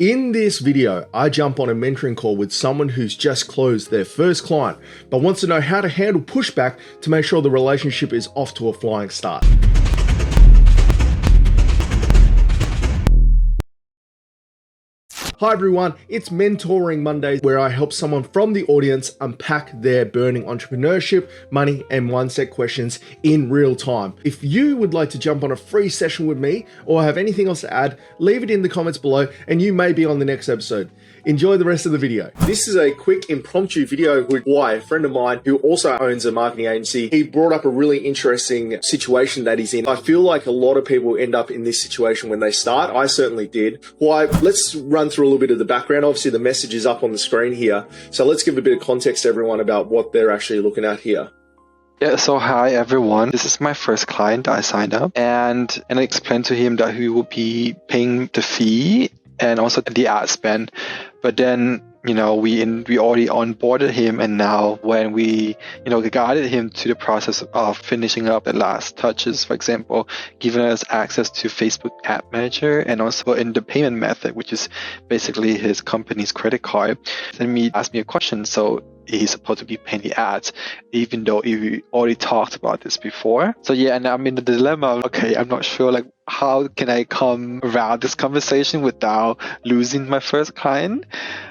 In this video, I jump on a mentoring call with someone who's just closed their first client, but wants to know how to handle pushback to make sure the relationship is off to a flying start. Hi everyone, it's Mentoring Mondays, where I help someone from the audience unpack their burning entrepreneurship, money, and mindset questions in real time. If you would like to jump on a free session with me or have anything else to add, leave it in the comments below and you may be on the next episode. Enjoy the rest of the video. This is a quick impromptu video with Haoi, a friend of mine who also owns a marketing agency. He brought up a really interesting situation that he's in. I feel like a lot of people end up in this situation when they start. I certainly did. Haoi, let's run through a little bit of the background. Obviously the message is up on the screen here. So let's give a bit of context to everyone about what they're actually looking at here. Yeah, so hi everyone. This is my first client I signed up and I explained to him that he will be paying the fee and also the ad spend. But then, we already onboarded him, and now when we, guided him to the process of finishing up the last touches, for example, giving us access to Facebook Ad Manager and also in the payment method, which is basically his company's credit card. Then he asked me a question. So he's supposed to be paying the ads, even though we already talked about this before. So yeah, and I'm in the dilemma. Okay, I'm not sure how can I come around this conversation without losing my first client.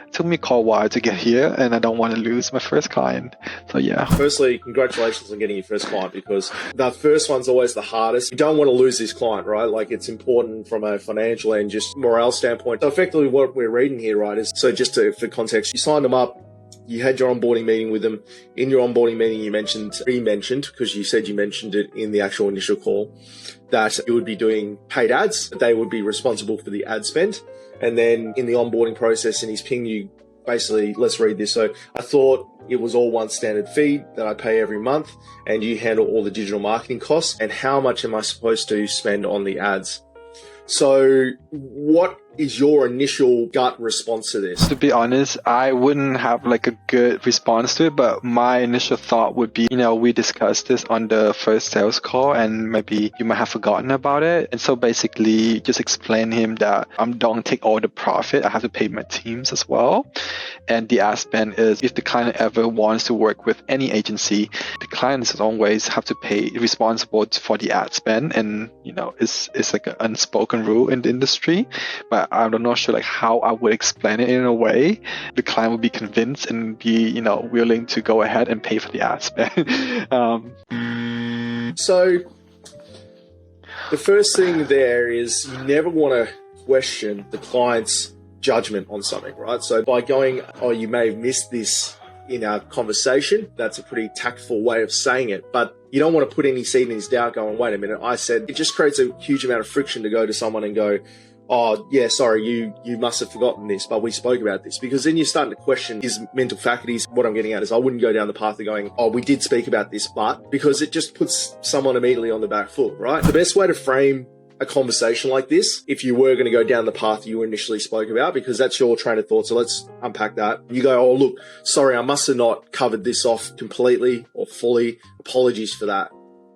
It took me quite a while to get here, and I don't want to lose my first client. So yeah. Firstly, congratulations on getting your first client, because the first one's always the hardest. You don't want to lose this client, right? It's important from a financial and just morale standpoint. So effectively what we're reading here, right, is, so just for context, you signed them up, you had your onboarding meeting with them. In your onboarding meeting, you mentioned, because you said you mentioned it in the actual initial call, that you would be doing paid ads. They would be responsible for the ad spend. And then in the onboarding process, and he's pinged you, basically, let's read this. So I thought it was all one standard fee that I pay every month, and you handle all the digital marketing costs. And how much am I supposed to spend on the ads? So what is your initial gut response to this? To be honest, I wouldn't have a good response to it, but my initial thought would be, we discussed this on the first sales call and maybe you might have forgotten about it. And so basically just explain him that I don't take all the profit. I have to pay my teams as well. And the ad spend is, if the client ever wants to work with any agency, the clients always have to pay responsible for the ad spend. And, it's like an unspoken rule in the industry, but I'm not sure how I would explain it in a way the client would be convinced and be willing to go ahead and pay for the ad spend. So the first thing there is, you never want to question the client's judgment on something, right? So by going, oh, you may have missed this in our conversation, that's a pretty tactful way of saying it, but you don't want to put any seed in his doubt going, wait a minute, I said. It just creates a huge amount of friction to go to someone and go, oh yeah, sorry, you must have forgotten this, but we spoke about this. Because then you're starting to question his mental faculties. What I'm getting at is, I wouldn't go down the path of going, oh, we did speak about this, but, because it just puts someone immediately on the back foot, right? The best way to frame a conversation like this, if you were going to go down the path you initially spoke about, because that's your train of thought, so let's unpack that. You go, oh look, sorry, I must have not covered this off completely or fully. Apologies for that.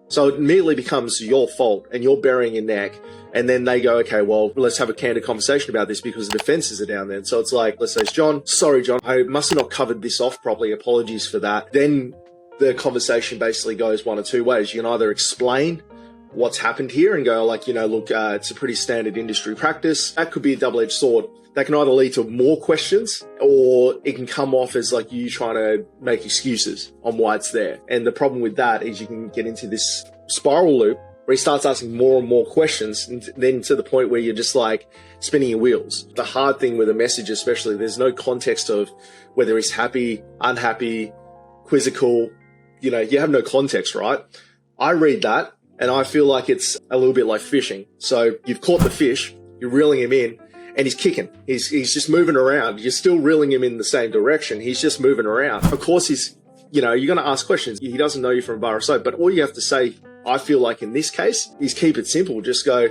So it immediately becomes your fault and you're burying your neck. And then they go, okay, well, let's have a candid conversation about this, because the defenses are down there. So it's like, let's say it's John, sorry, John, I must have not covered this off properly. Apologies for that. Then the conversation basically goes one of two ways. You can either explain what's happened here and go look, it's a pretty standard industry practice. That could be a double-edged sword. That can either lead to more questions, or it can come off as you trying to make excuses on why it's there. And the problem with that is you can get into this spiral loop where he starts asking more and more questions, and then to the point where you're just spinning your wheels. The hard thing with a message, especially, there's no context of whether he's happy, unhappy, quizzical. You have no context, right? I read that and I feel like it's a little bit like fishing. So you've caught the fish, you're reeling him in, and he's kicking. He's just moving around. You're still reeling him in the same direction. He's just moving around. Of course, you're going to ask questions. He doesn't know you from a bar of soap, but all you have to say, I feel like in this case, is keep it simple. Just go,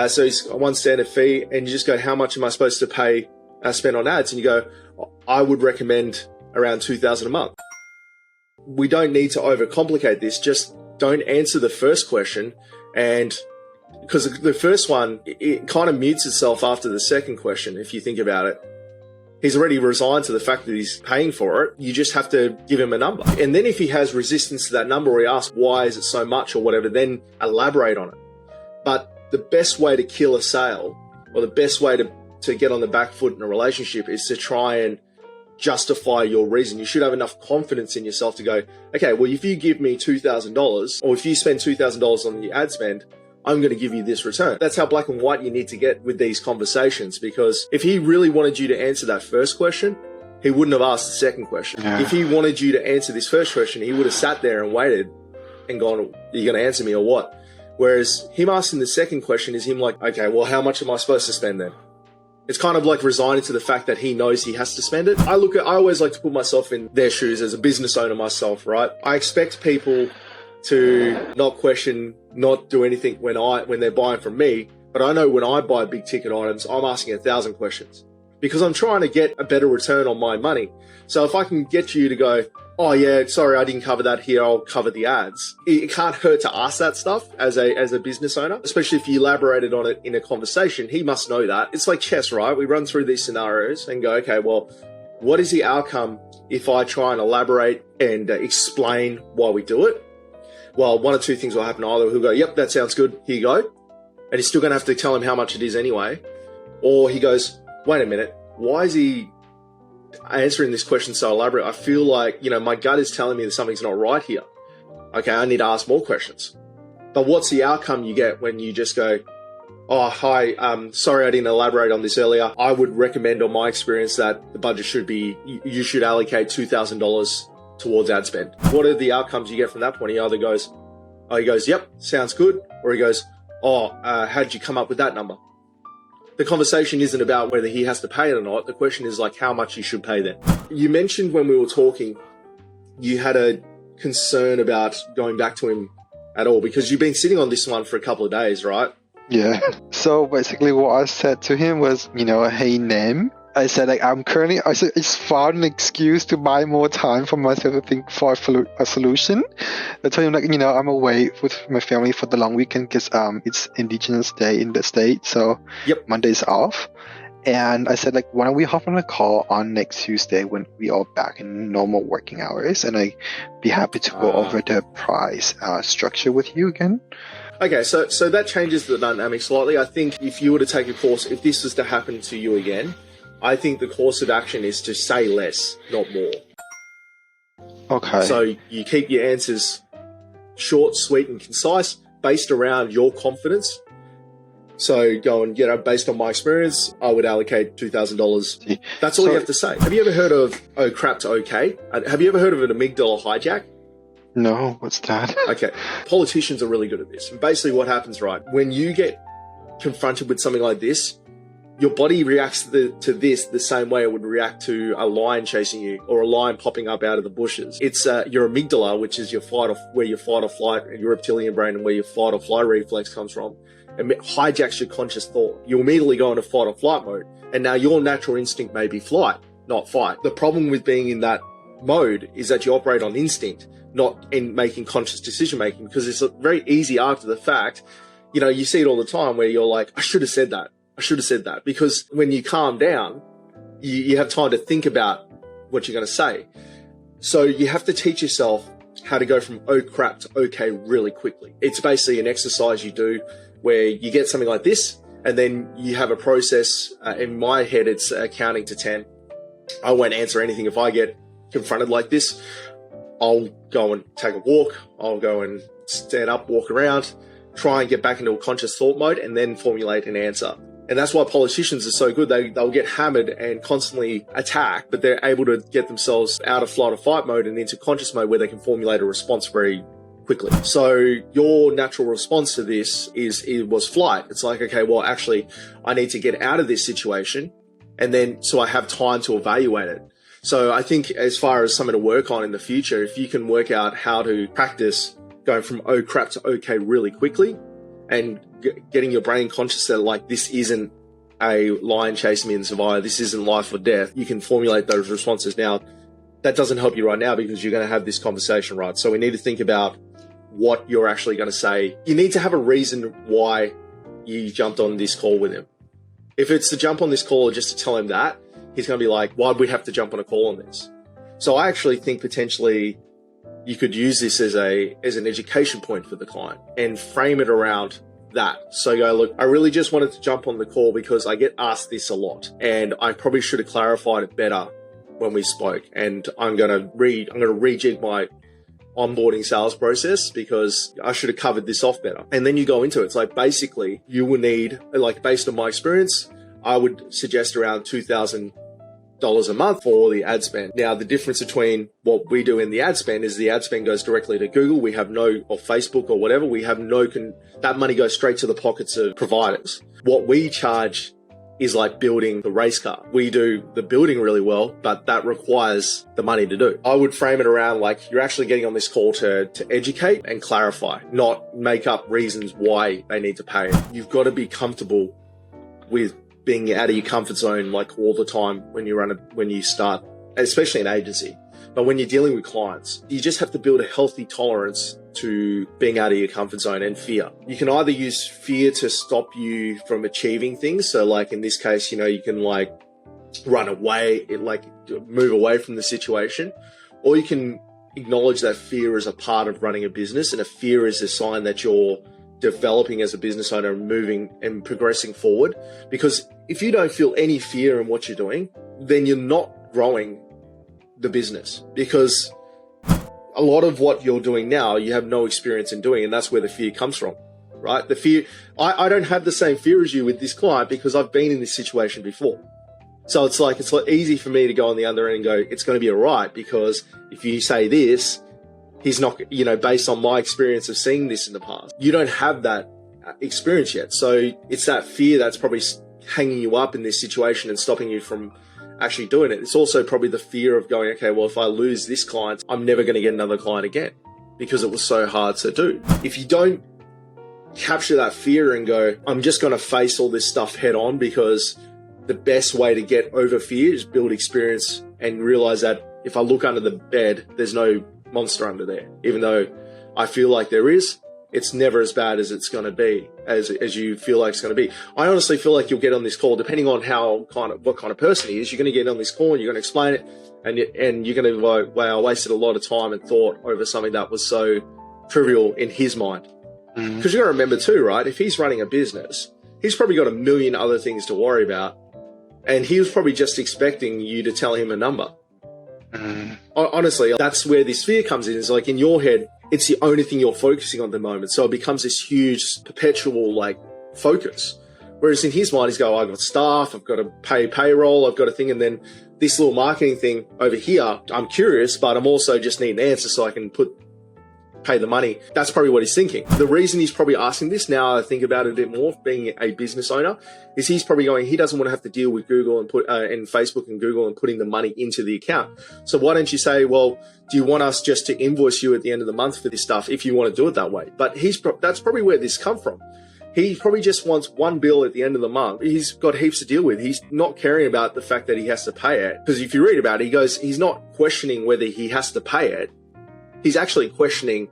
so he's one standard fee, and you just go, how much am I supposed to pay, spend on ads? And you go, I would recommend around $2,000 a month. We don't need to overcomplicate this. Just don't answer the first question and Because the first one, it kind of mutes itself after the second question, if you think about it. He's already resigned to the fact that he's paying for it. You just have to give him a number. And then if he has resistance to that number, or he asks, why is it so much or whatever, then elaborate on it. But the best way to kill a sale, or the best way to get on the back foot in a relationship, is to try and justify your reason. You should have enough confidence in yourself to go, okay, well, if you give me $2,000, or if you spend $2,000 on the ad spend, I'm going to give you this return. That's how black and white you need to get with these conversations, because if he really wanted you to answer that first question, he wouldn't have asked the second question. Yeah. If he wanted you to answer this first question, he would have sat there and waited and gone, are you going to answer me or what? Whereas him asking the second question is him like, okay, well, how much am I supposed to spend then? It's kind of like resigning to the fact that he knows he has to spend it. I always like to put myself in their shoes as a business owner myself, right? I expect people to not question, not do anything when they're buying from me. But I know when I buy big ticket items, I'm asking 1,000 questions because I'm trying to get a better return on my money. So if I can get you to go, oh yeah, sorry, I didn't cover that here, I'll cover the ads. It can't hurt to ask that stuff as a business owner, especially if you elaborated on it in a conversation. He must know that. It's like chess, right? We run through these scenarios and go, okay, well, what is the outcome if I try and elaborate and explain why we do it? Well, one or two things will happen. Either he'll go, yep, that sounds good, here you go. And he's still going to have to tell him how much it is anyway. Or he goes, wait a minute, why is he answering this question so elaborate? I feel like, my gut is telling me that something's not right here. Okay, I need to ask more questions. But what's the outcome you get when you just go, oh, hi, sorry I didn't elaborate on this earlier. I would recommend on my experience that the budget should be, you should allocate $2,000 towards ad spend. What are the outcomes you get from that point? He either goes, yep, sounds good. Or he goes, how did you come up with that number? The conversation isn't about whether he has to pay it or not. The question is like how much you should pay then. You mentioned when we were talking, you had a concern about going back to him at all because you've been sitting on this one for a couple of days, right? Yeah. So basically what I said to him was, hey, Nam, I said, I just found an excuse to buy more time for myself to think for a solution. I told him, I'm away with my family for the long weekend because it's Indigenous Day in the state. So yep. Monday's off. And I said, why don't we hop on a call on next Tuesday when we are back in normal working hours? And I'd be happy to go over the price structure with you again. Okay, so that changes the dynamic slightly. I think if you were to take a course, if this was to happen to you again, I think the course of action is to say less, not more. Okay. So you keep your answers short, sweet, and concise, based around your confidence. So going, based on my experience, I would allocate $2,000. That's all you have to say. Have you ever heard of oh crap to okay? Have you ever heard of an amygdala hijack? No, what's that? Okay. Politicians are really good at this. And basically what happens, right, when you get confronted with something like this, your body reacts to this the same way it would react to a lion chasing you or a lion popping up out of the bushes. It's your amygdala, which is where your fight or flight, and your reptilian brain, and where your fight or flight reflex comes from. It hijacks your conscious thought. You immediately go into fight or flight mode, and now your natural instinct may be flight, not fight. The problem with being in that mode is that you operate on instinct, not in making conscious decision making, because it's very easy after the fact. You see it all the time where you're like, I should have said that. Because when you calm down, you have time to think about what you're going to say. So you have to teach yourself how to go from oh crap to okay really quickly. It's basically an exercise you do where you get something like this, and then you have a process. In my head, it's counting to 10. I won't answer anything if I get confronted like this. I'll go and take a walk. I'll go and stand up, walk around, try and get back into a conscious thought mode, and then formulate an answer. And that's why politicians are so good. They'll get hammered and constantly attack, but they're able to get themselves out of flight or fight mode and into conscious mode where they can formulate a response very quickly. So your natural response to this was flight. It's like, okay, well, actually, I need to get out of this situation, and then so I have time to evaluate it. So I think as far as something to work on in the future, if you can work out how to practice going from oh crap to okay really quickly, and getting your brain conscious that this isn't a lion chasing me in Survivor, this isn't life or death, you can formulate those responses. Now, that doesn't help you right now because you're going to have this conversation, right? So we need to think about what you're actually going to say. You need to have a reason why you jumped on this call with him. If it's to jump on this call or just to tell him that, he's going to be like, why'd we have to jump on a call on this? So I actually think potentially you could use this as an education point for the client and frame it around that. So go, look, I really just wanted to jump on the call because I get asked this a lot and I probably should have clarified it better when we spoke. And I'm going to rejig my onboarding sales process because I should have covered this off better. And then you go into it. It's like, basically you will need, like, based on my experience, I would suggest around $2,000 a month for the ad spend. Now, the difference between what we do in the ad spend is the ad spend goes directly to Google. We have no, or Facebook or whatever, we have no, that money goes straight to the pockets of providers. What we charge is like building the race car. We do the building really well, but that requires the money to do. I would frame it around like you're actually getting on this call to educate and clarify, not make up reasons why they need to pay. You've got to be comfortable with being out of your comfort zone like all the time when you start, especially an agency. But when you're dealing with clients, you just have to build a healthy tolerance to being out of your comfort zone and fear. You can either use fear to stop you from achieving things. So like in this case, you can like run away, move away from the situation, or you can acknowledge that fear is a part of running a business, and a fear is a sign that you're developing as a business owner and moving and progressing forward. Because if you don't feel any fear in what you're doing, then you're not growing the business, because a lot of what you're doing now, you have no experience in doing, and that's where the fear comes from, right? The fear, I don't have the same fear as you with this client because I've been in this situation before. So it's like easy for me to go on the other end and go, it's going to be all right, because if you say this, he's not, based on my experience of seeing this in the past. You don't have that experience yet. So it's that fear that's probably hanging you up in this situation and stopping you from actually doing it. It's also probably the fear of going, okay, well, if I lose this client, I'm never going to get another client again because it was so hard to do. If you don't capture that fear and go, I'm just going to face all this stuff head on, because the best way to get over fear is build experience and realize that if I look under the bed, there's no monster under there. Even though I feel like there is, it's never as bad as it's going to be, as you feel like it's going to be. I honestly feel like you'll get on this call, depending on what kind of person he is, you're going to get on this call and you're going to explain it, and you're going to be like, wow, I wasted a lot of time and thought over something that was so trivial in his mind. Because you got to remember too, right? If he's running a business, he's probably got a million other things to worry about, and he was probably just expecting you to tell him a number. Honestly, that's where this fear comes in. Is like in your head, it's the only thing you're focusing on at the moment. So it becomes this huge perpetual focus. Whereas in his mind, he's going, I've got staff, I've got to pay payroll, I've got a thing. And then this little marketing thing over here, I'm curious, but I'm also just need an answer so I can pay the money. That's probably what he's thinking. The reason he's probably asking this, now I think about it a bit more, being a business owner, is he's probably going, he doesn't want to have to deal with Google and and Facebook and Google and putting the money into the account. So why don't you say, well, do you want us just to invoice you at the end of the month for this stuff if you want to do it that way? But that's probably where this come from. He probably just wants one bill at the end of the month. He's got heaps to deal with. He's not caring about the fact that he has to pay it. Because if you read about it, he's not questioning whether he has to pay it. He's actually questioning,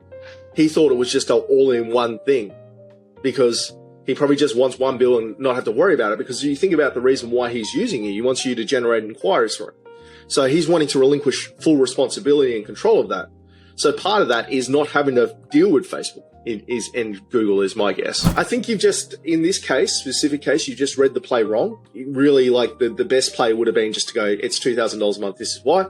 he thought it was just an all-in-one thing, because he probably just wants one bill and not have to worry about it. Because you think about the reason why he's using you, he wants you to generate inquiries for him. So he's wanting to relinquish full responsibility and control of that. So part of that is not having to deal with Facebook and Google, is my guess. I think you've just, in this case, specific case, you just read the play wrong. Really, the best play would have been just to go, it's $2,000 a month, this is why.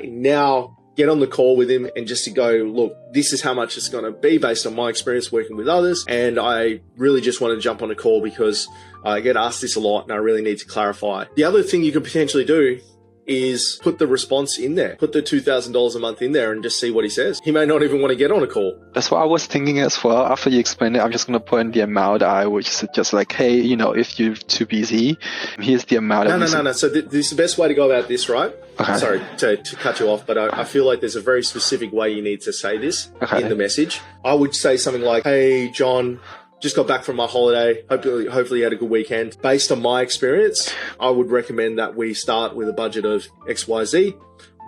Now get on the call with him and just to go, look, this is how much it's going to be based on my experience working with others. And I really just want to jump on a call because I get asked this a lot and I really need to clarify. The other thing you could potentially do is put the response in there, put the $2,000 a month in there and just see what he says. He may not even want to get on a call. That's what I was thinking as well. After you explained it, I'm just going to put in the amount. I would suggest like, hey, if you're too busy, here's the amount. No. So this is the best way to go about this, right? Okay. Sorry to cut you off, but I feel like there's a very specific way you need to say this in the message. I would say something like, hey, John, just got back from my holiday. Hopefully you had a good weekend. Based on my experience, I would recommend that we start with a budget of XYZ.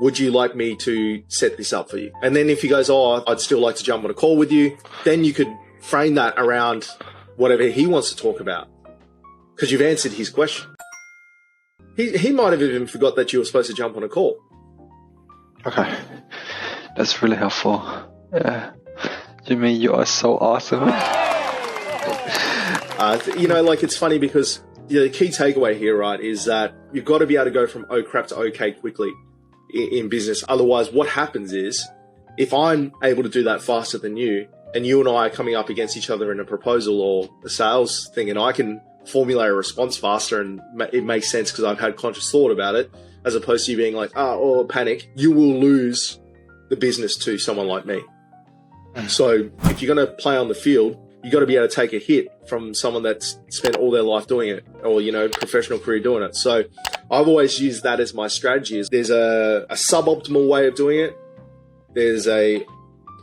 Would you like me to set this up for you? And then if he goes, oh, I'd still like to jump on a call with you, then you could frame that around whatever he wants to talk about because you've answered his question. He might have even forgot that you were supposed to jump on a call. Okay. That's really helpful. Yeah. Jimmy, you are so awesome. It's funny because the key takeaway here, right, is that you've got to be able to go from oh crap to okay quickly in business. Otherwise, what happens is if I'm able to do that faster than you, and you and I are coming up against each other in a proposal or a sales thing, and I can formulate a response faster and it makes sense because I've had conscious thought about it, as opposed to you being like, or panic, you will lose the business to someone like me. So if you're going to play on the field, you got to be able to take a hit from someone that's spent all their life doing it or, professional career doing it. So I've always used that as my strategy. Is there's a suboptimal way of doing it. There's a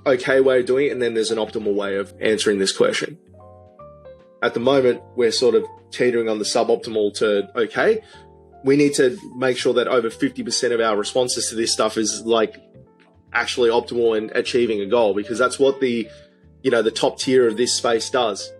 okay way of doing it. And then there's an optimal way of answering this question. At the moment, we're sort of teetering on the suboptimal to okay. We need to make sure that over 50% of our responses to this stuff is like actually optimal and achieving a goal, because that's what the top tier of this space does.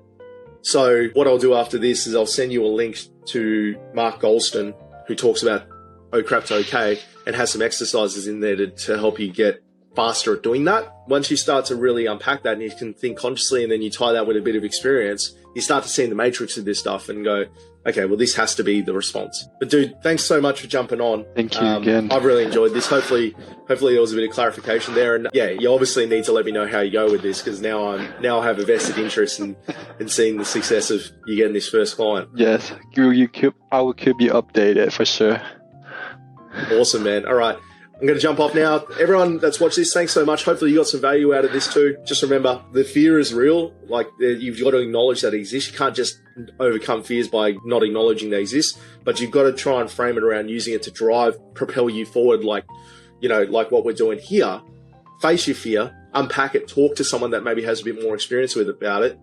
So what I'll do after this is I'll send you a link to Mark Golston, who talks about oh crap to okay and has some exercises in there to help you get faster at doing that. Once you start to really unpack that and you can think consciously and then you tie that with a bit of experience, you start to see the matrix of this stuff and go, okay, well, this has to be the response. But dude, thanks so much for jumping on. Thank you again. I've really enjoyed this. Hopefully there was a bit of clarification there. And yeah, you obviously need to let me know how you go with this, because now I have a vested interest in seeing the success of you getting this first client. Yes, I will keep you updated for sure. Awesome, man. All right. I'm going to jump off now. Everyone that's watched this, thanks so much. Hopefully you got some value out of this too. Just remember, the fear is real. Like, you've got to acknowledge that it exists. You can't just overcome fears by not acknowledging they exist, but you've got to try and frame it around using it to propel you forward, like what we're doing here. Face your fear, unpack it, talk to someone that maybe has a bit more experience with about it,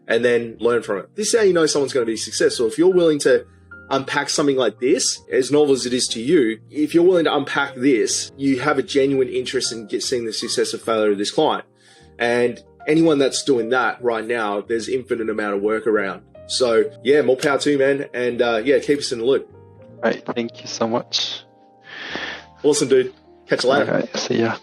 and then learn from it. This is how you know someone's going to be successful. If you're willing to unpack something like this, as novel as it is to you, if you're willing to unpack this, you have a genuine interest in seeing the success or failure of this client. And anyone that's doing that right now, there's infinite amount of work around. So yeah, more power to you, man. And keep us in the loop. All right. Thank you so much. Awesome, dude. Catch you later. All right. See ya.